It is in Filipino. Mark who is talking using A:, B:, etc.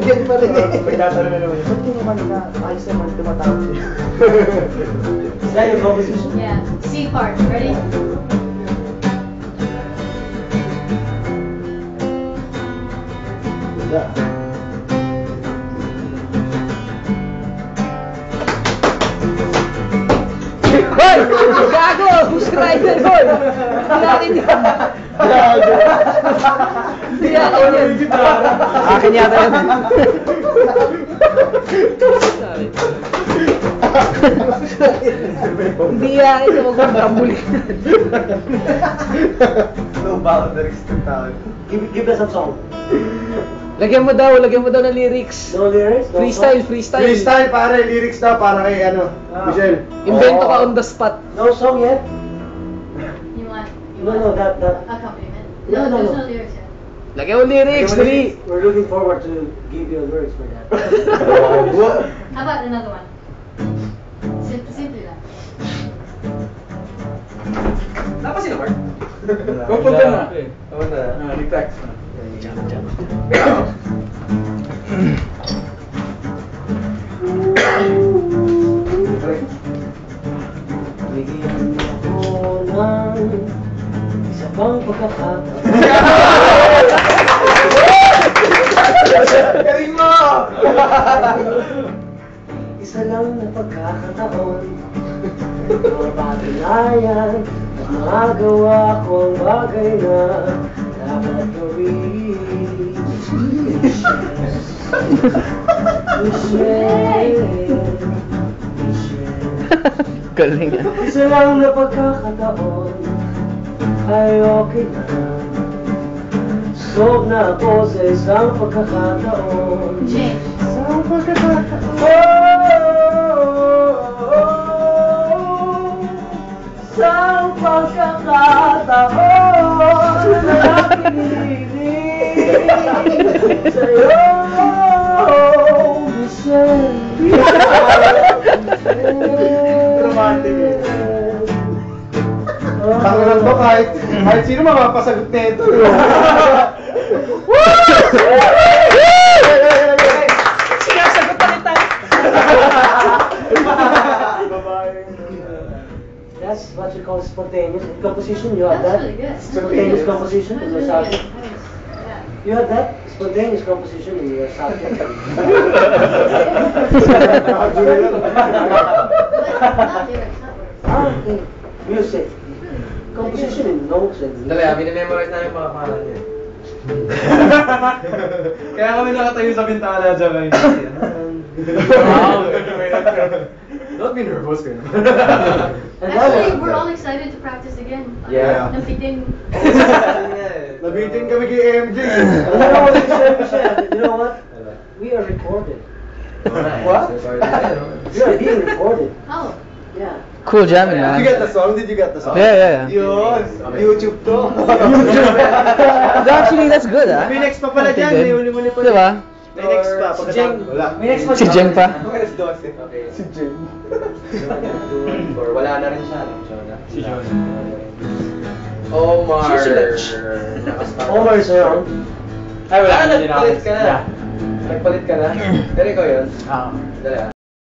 A: Yan pa rin eh.
B: May tatanong na naman. Ba't yung naman na ayos naman tumatawag siya? Is that your composition?
C: Yeah. C part. Ready?
A: Hoy! Gago! Who's rider, boy? Hiyakin yan. Hiyakin yan. Akin yata yan. Hindi hiyakin sa magpapambuli.
B: No boundaries to talent. Give us some song.
A: Lagyan mo daw ng lyrics.
B: No lyrics? No
A: Freestyle,
B: song?
A: freestyle.
D: Freestyle, pare, lyrics daw para kay Michelle.
A: Invento ka on the spot.
B: No song yet?
C: You want?
B: No, that.
C: Accompaniment.
B: No.
C: There's no lyrics yet.
A: Lagyan mo lyrics, dali.
B: We're looking forward to give you lyrics for that.
C: How about another one? Simply that.
E: Napasin na, Mark?
B: Pupunta na.
E: Pupunta na. Nag-practice na.
B: Bigyan mo ng isa pang pagkakataon.
D: Galing mo!
B: Isa lang na pagkakataon. Mapatunayan at magawa ko ang bagay na dapat gawin.
A: Galing yan.
B: Isa lang na pagkakataon ay okay na. Sob na ako sa isang pagkakataon.
C: Change.
B: Isang pagkakataon. Isang pagkakataon na nakikinig sa'yo, Michelle.
D: Romantic eh. Tangan to kahit sino mapapasagot na ito.
A: Sinasagot pa kita.
B: That's what you call spontaneous composition. You have
C: That's
B: that?
C: really good.
B: Spontaneous composition in your subject.
C: Yeah.
B: You have that? Spontaneous composition in your subject.
C: But not lyrics, not words.
B: Okay. Music. Composition in notes and
E: Dali, minimemorize namin mga pangalan niya. Kaya kami nakatayo sa bintana dyan ngayon. Don't be nervous kayo.
C: Actually, we're all excited to practice again.
E: Yeah.
C: Nabitin.
D: Nabitin kami kay MJ.
B: You know what? We are recorded.
E: What?
B: We are being recorded.
C: Oh.
B: Yeah.
A: Cool jamming, man.
D: Did you get the song? Did you get the song?
A: Yeah.
D: Yun. YouTube to.
A: Actually, that's good, ah.
D: May next pa pala dyan. May uli-uli pa.
A: Diba?
D: May next pa.
B: Si Jeng.
D: Wala.
B: May next pa
A: Si Jeng pa.
D: Alas 12.
E: Okay.
D: Si Jeng.
E: Or wala na rin siya, no? Si John. Omar.
B: Omar is around.
E: Ay, wala. Nagpalit ka na. Nagpalit ka na. Pero ikaw yun.
B: Ah.
E: Dali ah.